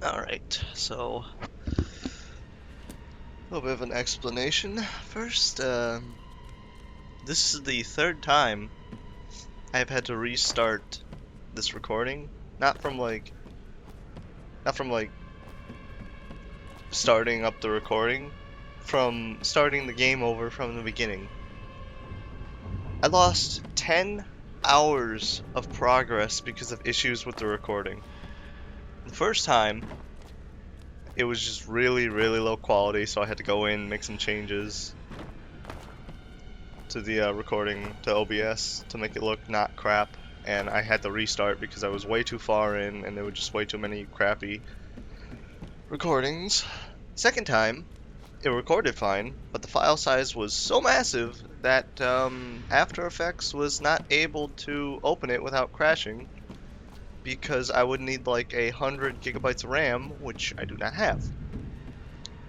Alright, so a little bit of an explanation first. This is the third time I've had to restart this recording. Not from like starting up the recording, from starting the game over from the beginning. I lost 10 hours of progress because of issues with the recording. The first time, it was just really, really low quality, so I had to go in, make some changes to the recording to OBS to make it look not crap, and I had to restart because I was way too far in and there were just way too many crappy recordings. Second time, it recorded fine, but the file size was so massive that After Effects was not able to open it without crashing because I would need like 100 gigabytes of RAM, which I do not have.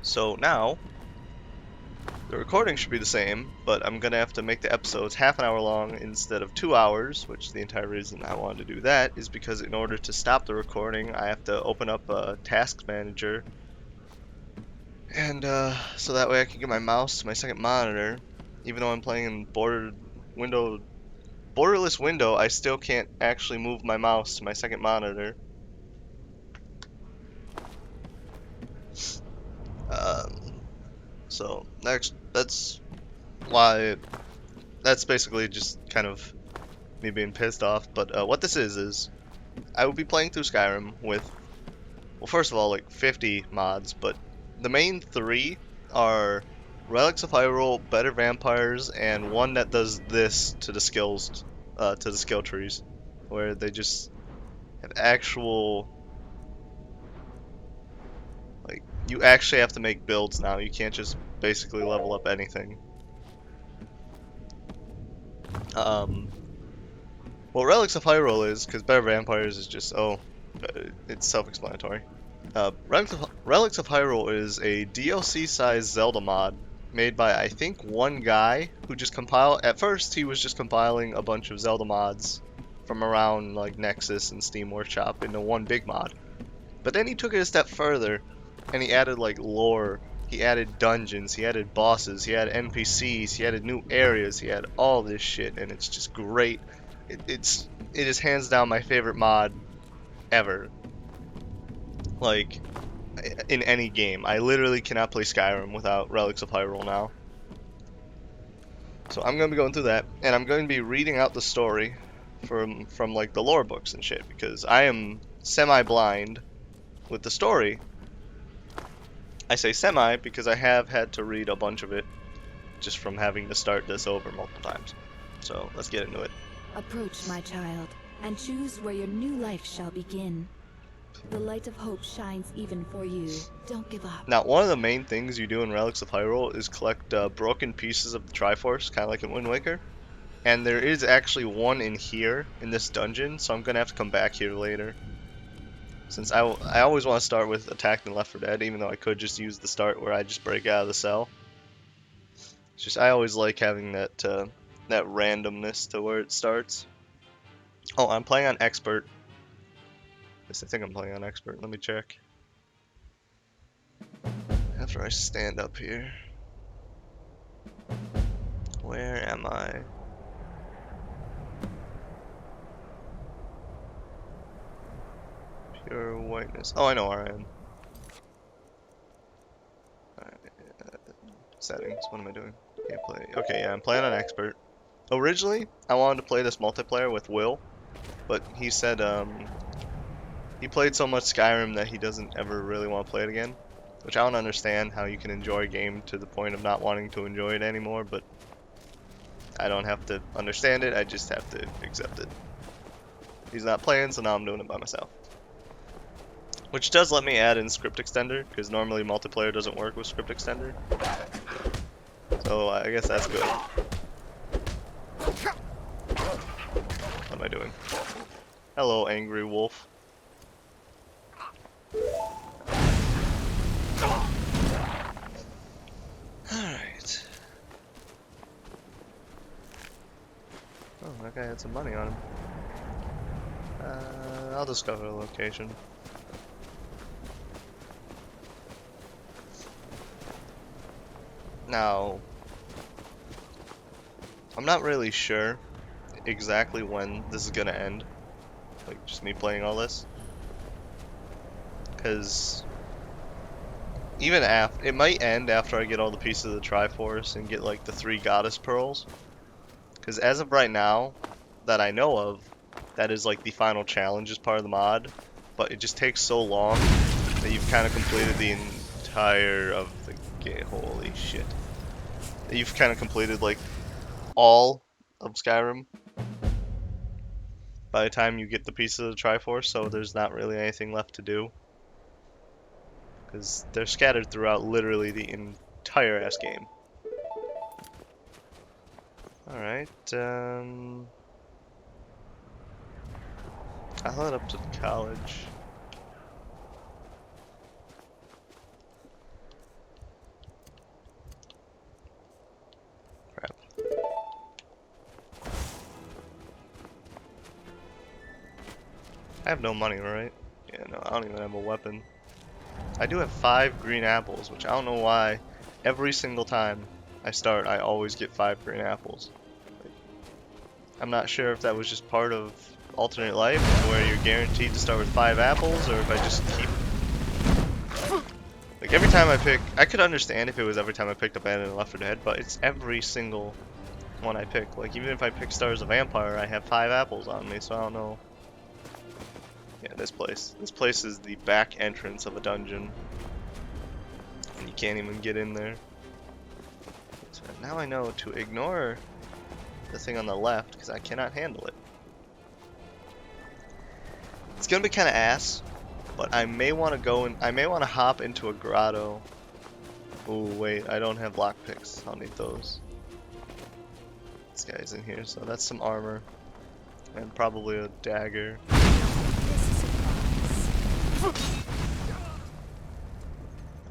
So now, the recording should be the same, but I'm gonna have to make the episodes half an hour long instead of 2 hours, which the entire reason I wanted to do that is because in order to stop the recording, I have to open up a task manager, and so that way I can get my mouse to my second monitor. Even though I'm playing in borderless window, I still can't actually move my mouse to my second monitor. So that's why. That's basically just kind of me being pissed off. But what this is I will be playing through Skyrim with, well, first of all, like 50 mods, but the main three are Relics of Hyrule, Better Vampires, and one that does this to the skills, to the skill trees, where they just have actual, like, you actually have to make builds now. You can't just basically level up anything. What Relics of Hyrule is, because Better Vampires is just, it's self-explanatory. Relics of Hyrule is a DLC-sized Zelda mod made by, I think, one guy who just at first he was just compiling a bunch of Zelda mods from around like Nexus and Steam Workshop into one big mod. But then he took it a step further and he added like lore, he added dungeons, he added bosses, he added NPCs, he added new areas, he had all this shit, and it's just great. It is hands down my favorite mod ever. Like, in any game. I literally cannot play Skyrim without Relics of Hyrule now. So I'm going to be going through that, and I'm going to be reading out the story from like the lore books and shit, because I am semi-blind with the story. I say semi because I have had to read a bunch of it just from having to start this over multiple times. So let's get into it. Approach, my child, and choose where your new life shall begin. The light of hope shines even for you. Don't give up. Now, one of the main things you do in Relics of Hyrule is collect broken pieces of the Triforce, kind of like in Wind Waker. And there is actually one in here, in this dungeon, so I'm going to have to come back here later. Since I always want to start with Attack and Left 4 Dead, even though I could just use the start where I just break out of the cell. It's just, I always like having that, that randomness to where it starts. Oh, I'm playing on Expert. Yes, I think I'm playing on Expert. Let me check. After I stand up here. Where am I? Pure whiteness. Oh, I know where I am. Settings. What am I doing? Gameplay. Okay, yeah, I'm playing on Expert. Originally, I wanted to play this multiplayer with Will, but he said he played so much Skyrim that he doesn't ever really want to play it again. Which I don't understand how you can enjoy a game to the point of not wanting to enjoy it anymore, but I don't have to understand it, I just have to accept it. He's not playing, so now I'm doing it by myself. Which does let me add in Script Extender, because normally multiplayer doesn't work with Script Extender. So I guess that's good. What am I doing? Hello, angry wolf. Alright. Oh, that guy had some money on him. I'll discover the location. Now, I'm not really sure exactly when this is gonna end. Like, just me playing all this. Because even after, it might end after I get all the pieces of the Triforce and get like the 3 Goddess Pearls. Because as of right now, that I know of, that is like the final challenge as part of the mod. But it just takes so long that you've kind of completed the entire of the game. Holy shit. That you've kind of completed like all of Skyrim by the time you get the pieces of the Triforce, so there's not really anything left to do. Because they're scattered throughout literally the entire ass game. Alright, I'll head up to college. Crap. I have no money, right? Yeah, no, I don't even have a weapon. I do have 5 green apples, which I don't know why. Every single time I start, I always get 5 green apples. Like, I'm not sure if that was just part of alternate life, where you're guaranteed to start with 5 apples, or if I just keep... Like, every time I pick... I could understand if it was every time I picked up Abandoned Left 4 Dead, but it's every single one I pick. Like, even if I pick Star as a Vampire, I have 5 apples on me, so I don't know. Yeah, this place. This place is the back entrance of a dungeon. And you can't even get in there. So now I know to ignore the thing on the left, because I cannot handle it. It's gonna be kind of ass, but I may want to go and I may want to hop into a grotto. Oh wait, I don't have lockpicks. I'll need those. This guy's in here, so that's some armor. And probably a dagger.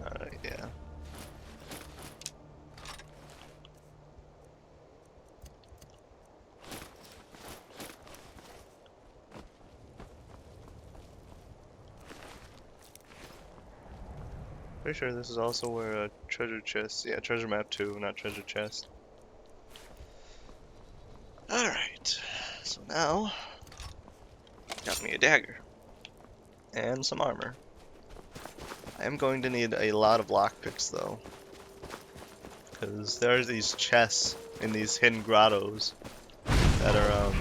Alright, yeah. Pretty sure this is also where a treasure chest, yeah, treasure map 2, not treasure chest. Alright, so now, got me a dagger. And some armor. I am going to need a lot of lockpicks though. Because there are these chests in these hidden grottos that are,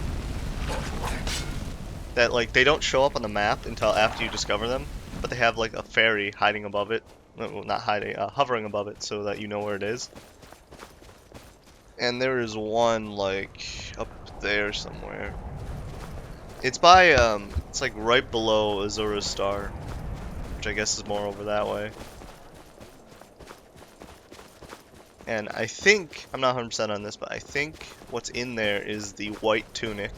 that like, they don't show up on the map until after you discover them. But they have like a fairy hiding above it. Well, not hiding, hovering above it so that you know where it is. And there is one like up there somewhere. It's by it's like right below Azura's Star, which I guess is more over that way. And I think, I'm not 100% on this, but I think what's in there is the white tunic.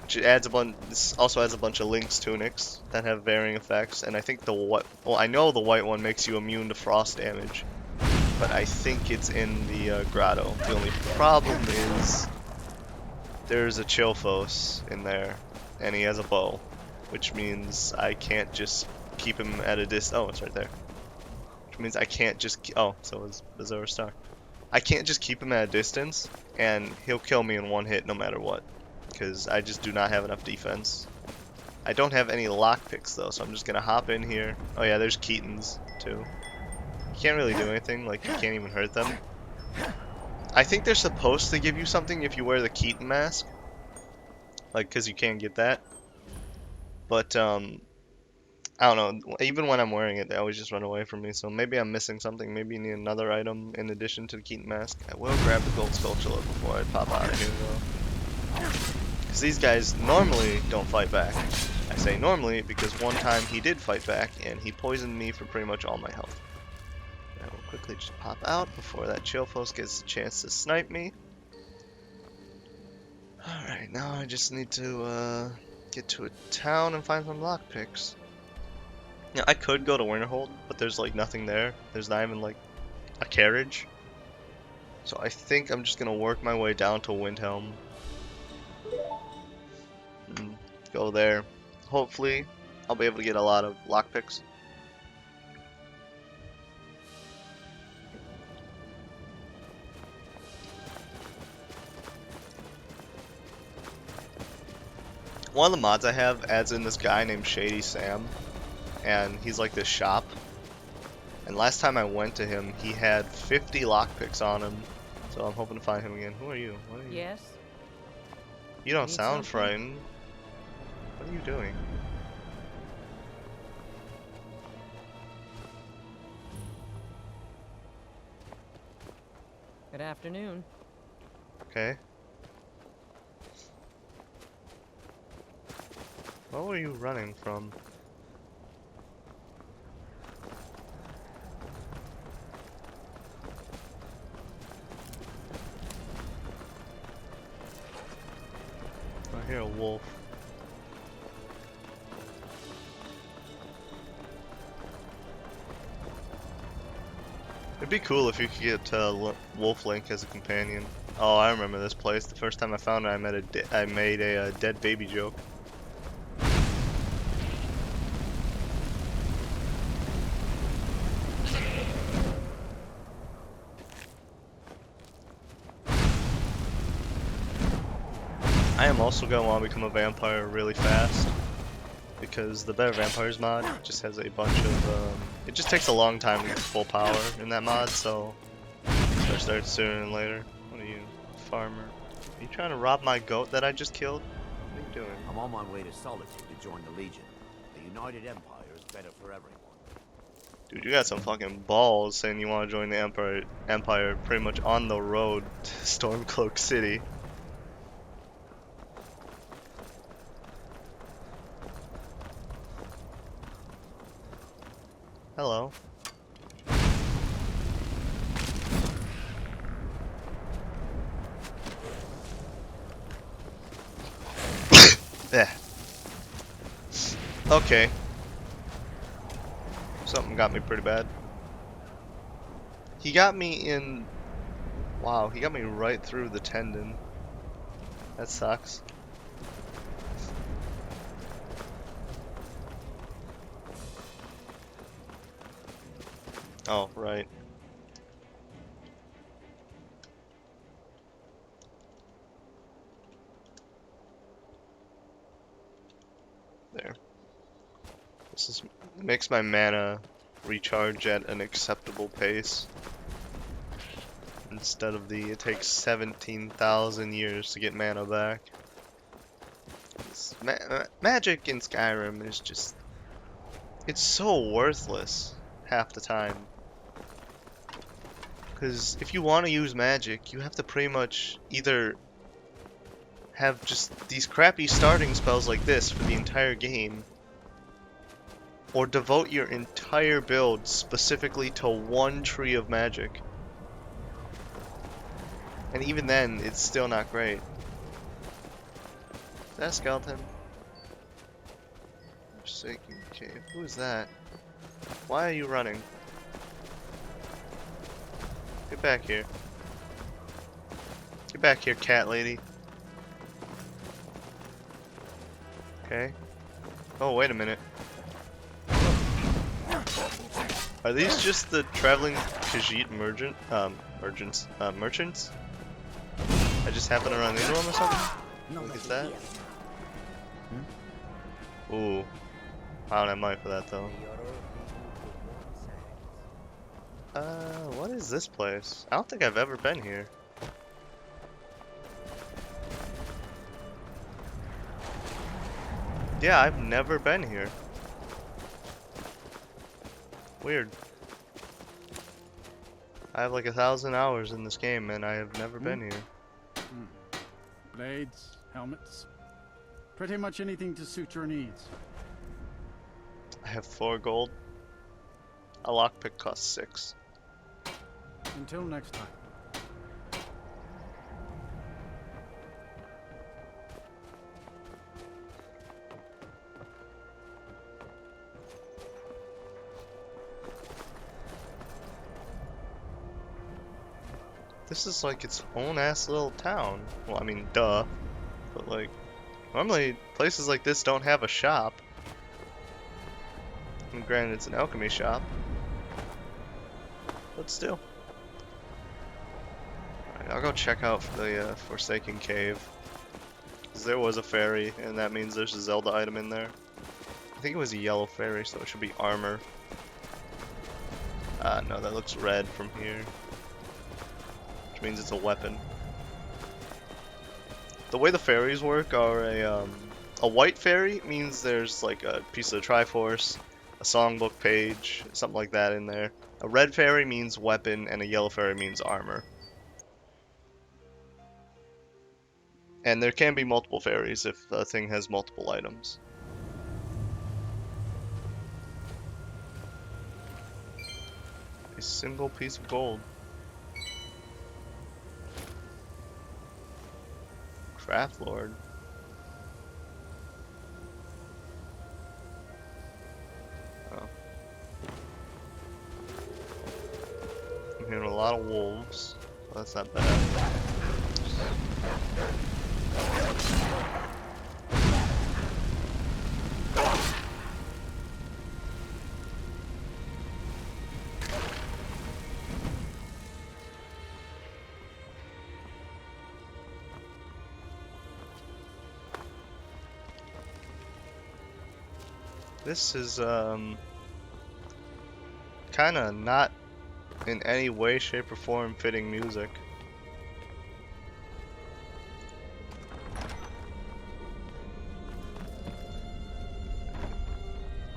Which it adds a bunch, this also adds a bunch of Link's tunics that have varying effects. And I think the white, well, I know the white one makes you immune to frost damage. But I think it's in the grotto. The only problem is there's a Chilphos in there, and he has a bow, which means I can't just keep him at a distance. Oh, it's right there. Which means I can't just. Oh, so is Azura Star. I can't just keep him at a distance, and he'll kill me in one hit no matter what, because I just do not have enough defense. I don't have any lockpicks though, so I'm just gonna hop in here. Oh yeah, there's Keaton's too. You can't really do anything, like you can't even hurt them. I think they're supposed to give you something if you wear the Keaton mask. Like, cause you can't get that. But, I don't know, even when I'm wearing it, they always just run away from me, so maybe I'm missing something. Maybe you need another item in addition to the Keaton mask. I will grab the gold sculpture before I pop out of here though. Cause these guys normally don't fight back. I say normally because one time he did fight back and he poisoned me for pretty much all my health. I will quickly just pop out before that Chilphos gets a chance to snipe me. Alright, now I just need to get to a town and find some lockpicks. Yeah, I could go to Winterhold, but there's like nothing there. There's not even like a carriage. So I think I'm just gonna work my way down to Windhelm. And go there. Hopefully, I'll be able to get a lot of lockpicks. One of the mods I have adds in this guy named Shady Sam, and he's like this shop. And last time I went to him, he had 50 lockpicks on him, so I'm hoping to find him again. Who are you? What are you? Yes? You don't Need sound something? frightened. What are you doing? Good afternoon. Okay. What were you running from? I hear a wolf. It'd be cool if you could get Wolf Link as a companion. Oh, I remember this place. The first time I found it, I made a dead baby joke. I am also going to want to become a vampire really fast, because the Better Vampires mod just has a bunch of, it just takes a long time to get to full power in that mod, so I start sooner than later. What are you, farmer? Are you trying to rob my goat that I just killed? What are you doing? I'm on my way to Solitude to join the Legion. The United Empire is better for everyone. Dude, you got some fucking balls saying you want to join the Empire pretty much on the road to Stormcloak City. Hello. Yeah. Okay. Something got me pretty bad. He got me in... Wow, he got me right through the tendon. That sucks. Oh, right. There. This makes my mana recharge at an acceptable pace. Instead of it takes 17,000 years to get mana back. Magic in Skyrim is just... It's so worthless half the time. Because if you want to use magic, you have to pretty much either have just these crappy starting spells like this for the entire game, or devote your entire build specifically to one tree of magic. And even then, it's still not great. Is that a skeleton? Forsaken cave. Who is that? Why are you running? Get back here. Get back here, cat lady. Okay. Oh, wait a minute. Are these just the traveling Khajiit merchants? I just happen to run into them or something? Look at that. Ooh. I don't have money for that though. What is this place? I don't think I've ever been here. Yeah, I've never been here. Weird. I have like 1,000 hours in this game and I have never been here. Blades, helmets, pretty much anything to suit your needs. I have 4 gold. A lockpick costs 6. Until next time. This is like its own ass little town. Well, I mean, duh. But like, normally places like this don't have a shop. And granted, it's an alchemy shop. But still. Alright, I'll go check out the Forsaken Cave. Because there was a fairy, and that means there's a Zelda item in there. I think it was a yellow fairy, so it should be armor. No, that looks red from here. Which means it's a weapon. The way the fairies work are a white fairy means there's like a piece of the Triforce, a songbook page, something like that in there. A red fairy means weapon, and a yellow fairy means armor. And there can be multiple fairies if a thing has multiple items. A single piece of gold. Craft Lord. Oh. I'm hearing a lot of wolves. Well, that's not bad. This is kind of not in any way, shape, or form fitting music.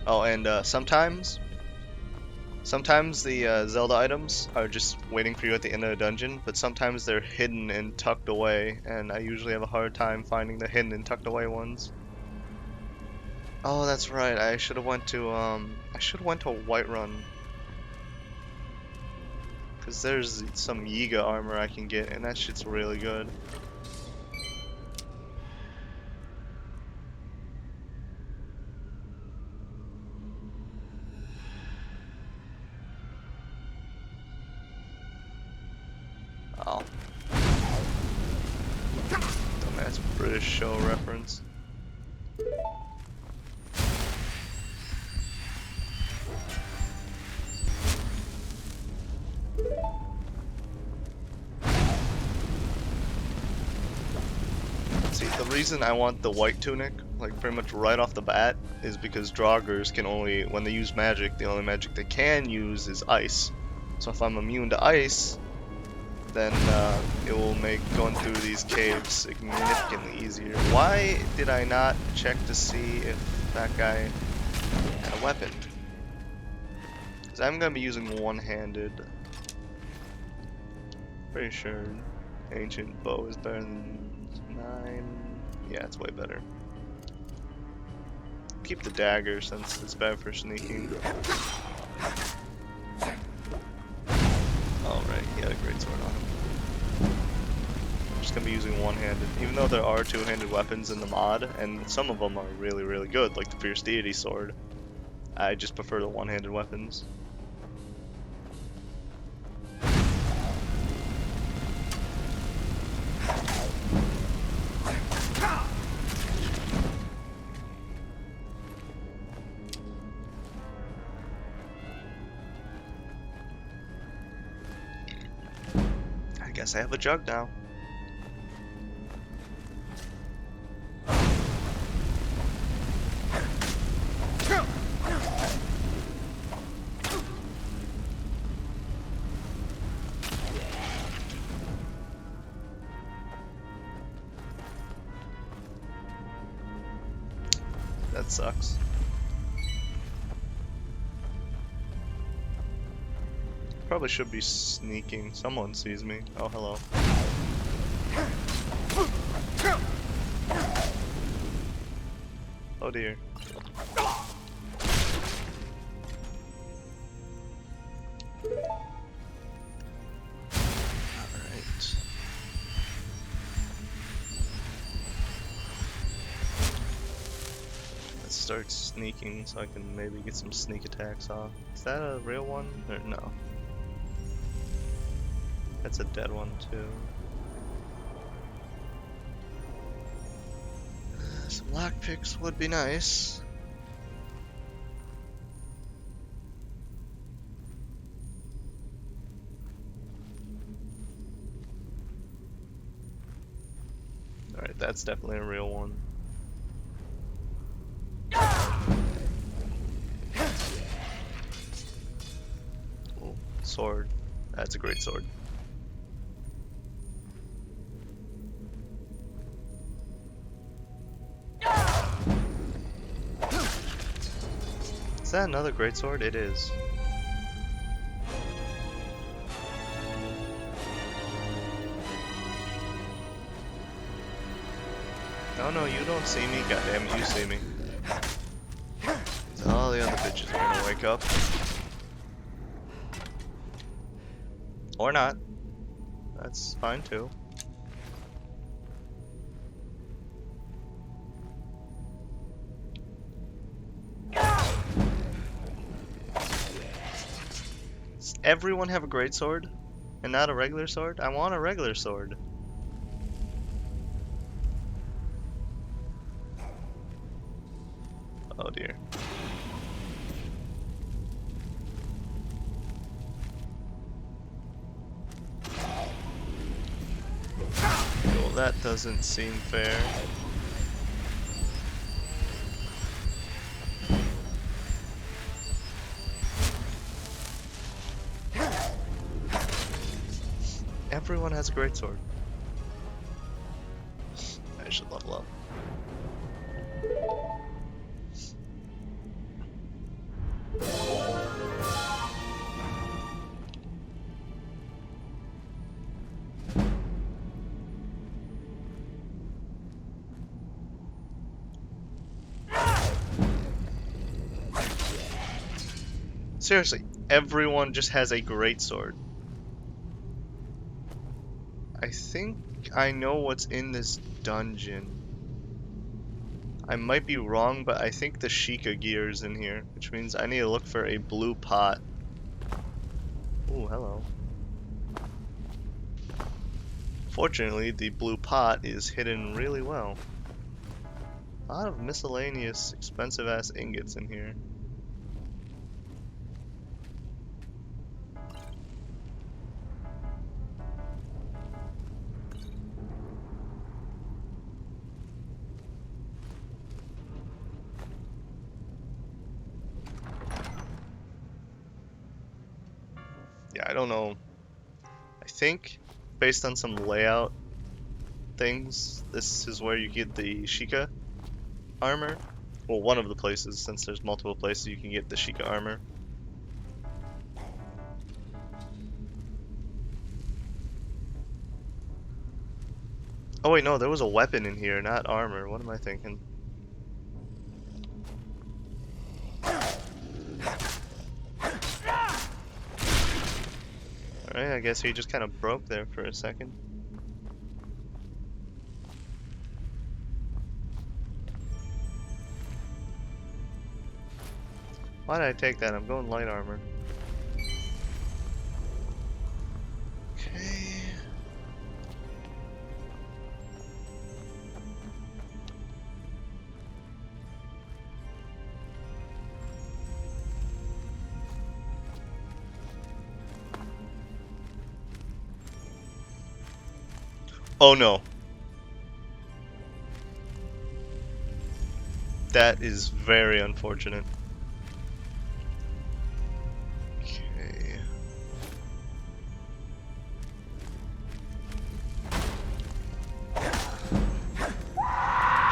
Oh, and sometimes the Zelda items are just waiting for you at the end of the dungeon, but sometimes they're hidden and tucked away, and I usually have a hard time finding the hidden and tucked away ones. Oh, that's right. I should have went to Whiterun. Cause there's some Yiga armor I can get, and that shit's really good. Oh. Dumbass British show reference. See, the reason I want the white tunic, like pretty much right off the bat, is because Draugrs can only, when they use magic, the only magic they can use is ice. So if I'm immune to ice, then it will make going through these caves significantly easier. Why did I not check to see if that guy had a weapon? Because I'm going to be using one-handed. Pretty sure ancient bow is better than 9. Yeah, it's way better. Keep the dagger since it's better for sneaking. Oh right, he had a great sword on him. I'm just gonna be using one-handed, even though there are two-handed weapons in the mod, and some of them are really, really good, like the Fierce Deity sword. I just prefer the one-handed weapons. I guess I have a jug now. That sucks. Probably should be sneaking. Someone sees me. Oh, hello. Oh dear. Alright. Let's start sneaking so I can maybe get some sneak attacks off. Is that a real one? Or no? That's a dead one too. Some lockpicks would be nice. Alright, That's definitely a real one. Oh, sword. That's a great sword. Is that another great sword? It is. No, no, you don't see me. Goddammit, you see me. All the other bitches are gonna wake up. Or not. That's fine too. Does everyone have a great sword? And not a regular sword? I want a regular sword. Oh dear. Well, that doesn't seem fair. Everyone has a great sword. I should level up. Seriously, everyone just has a great sword. I think I know what's in this dungeon. I might be wrong, but I think the Sheikah gear is in here, which means I need to look for a blue pot. Ooh, hello. Fortunately, the blue pot is hidden really well. A lot of miscellaneous expensive ass ingots in here. Yeah, I don't know. I think, based on some layout things, this is where you get the Sheikah armor. Well, one of the places, since there's multiple places you can get the Sheikah armor. Oh wait, no, there was a weapon in here, not armor. What am I thinking? Alright, I guess he just kind of broke there for a second. Why did I take that? I'm going light armor. Okay. Oh no. That is very unfortunate. Okay.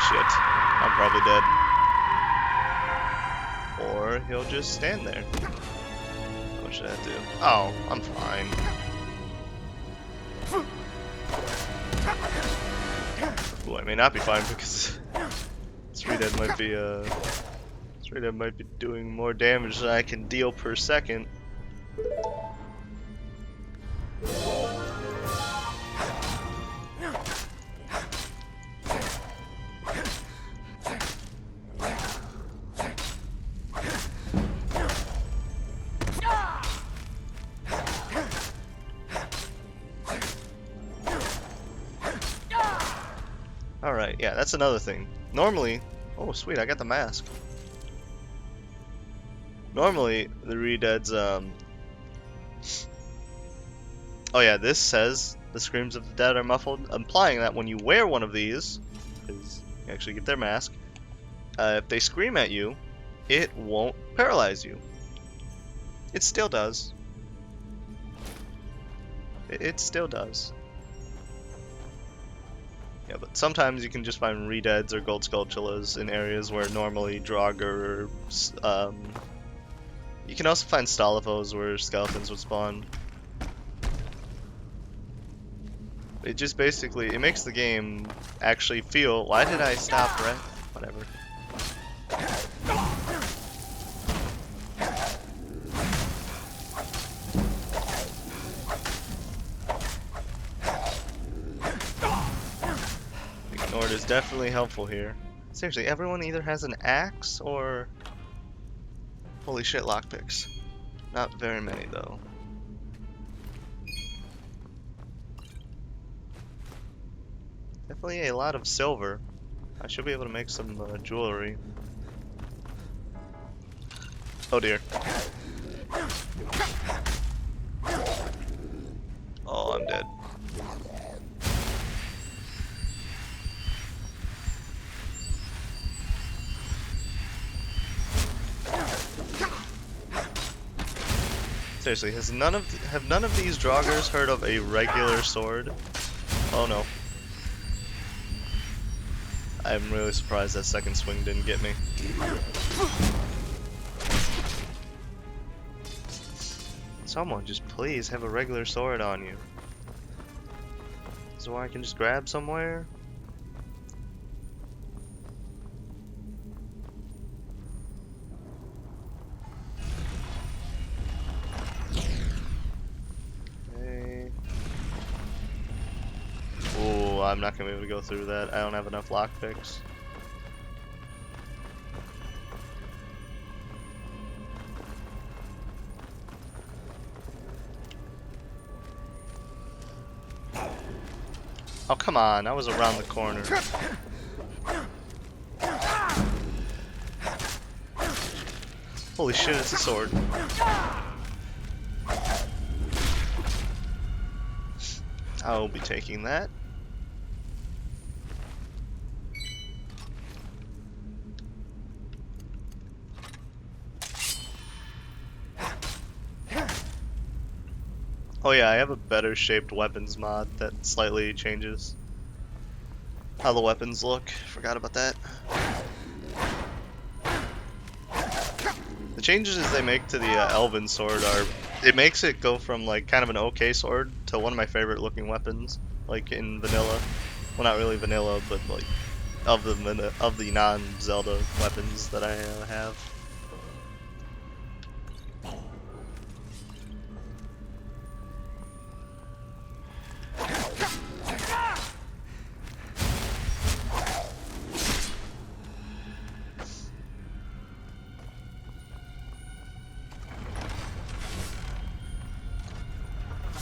Shit. I'm probably dead. Or he'll just stand there. What should I do? Oh, I'm fine. Ooh, I may not be fine because this Redhead might be doing more damage than I can deal per second. Alright, yeah, that's another thing. Normally, oh sweet, I got the mask. Normally, the Redead's, oh yeah, this says the screams of the dead are muffled, implying that when you wear one of these, because you actually get their mask. If they scream at you, it won't paralyze you. It still does. It still does. Yeah, but sometimes you can just find Redeads or Gold Skulltulas in areas where normally Draugr or you can also find Stalifos where skeletons would spawn. It just basically, it makes the game actually feel, why did I stop, right? Whatever. Ignore is definitely helpful here. Seriously, everyone either has an axe or... Holy shit, lockpicks. Not very many though. Definitely a lot of silver. I should be able to make some jewelry. Oh dear. Oh, I'm dead. Seriously, have none of these Draugrs heard of a regular sword? Oh no. I'm really surprised that second swing didn't get me. Someone just please have a regular sword on you. So I can just grab somewhere? Okay. Ooh, I'm not gonna be able to go through that. I don't have enough lockpicks. Oh, come on, I was around the corner. Holy shit, it's a sword. I'll be taking that. Oh yeah, I have a better shaped weapons mod that slightly changes how the weapons look. Forgot about that. The changes they make to the Elven sword are, it makes it go from like kind of an okay sword to one of my favorite looking weapons, like in vanilla. Well, not really vanilla, but like of the non-Zelda weapons that I have.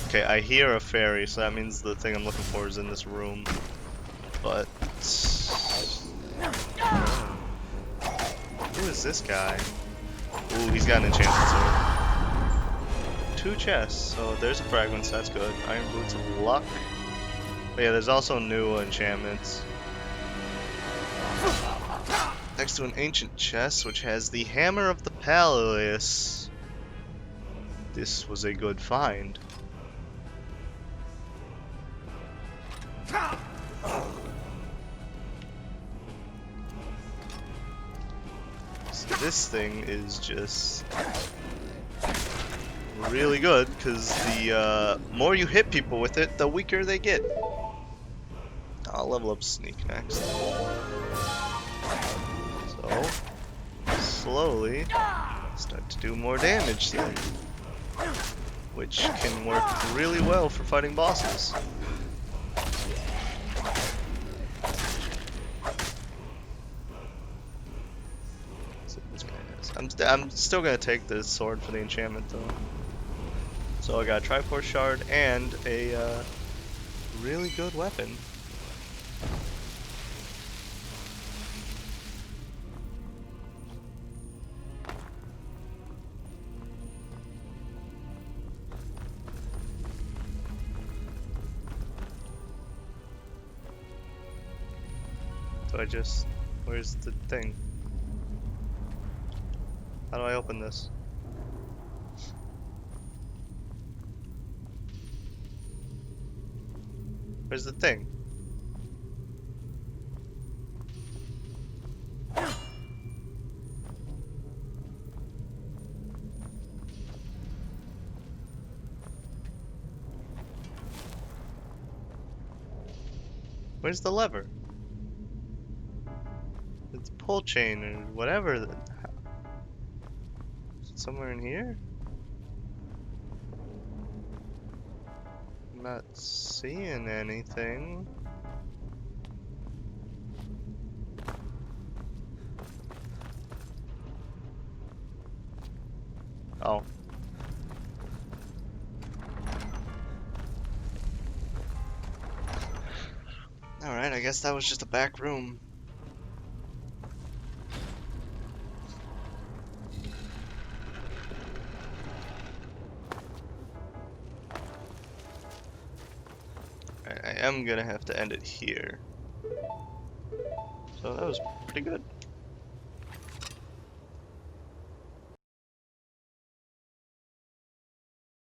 Okay, I hear a fairy, so that means the thing I'm looking for is in this room. But... who is this guy? Ooh, he's got an enchanted sword. 2 chests, so there's a fragments, that's good. Iron Boots of Luck. But yeah, there's also new enchantments. Next to an ancient chest, which has the Hammer of the Palace. This was a good find. So this thing is just really good because the more you hit people with it, the weaker they get. I'll level up Sneak next. So slowly start to do more damage then, which can work really well for fighting bosses. I'm still gonna take the sword for the enchantment though. So I got a Triforce Shard and a really good weapon. Do I just... Where's the thing? How do I open this? Where's the thing? Where's the lever? It's pull chain or whatever. Is it somewhere in here? I'm not seeing anything. Oh. Alright, I guess that was just a back room. I am gonna have to end it here. So that was pretty good.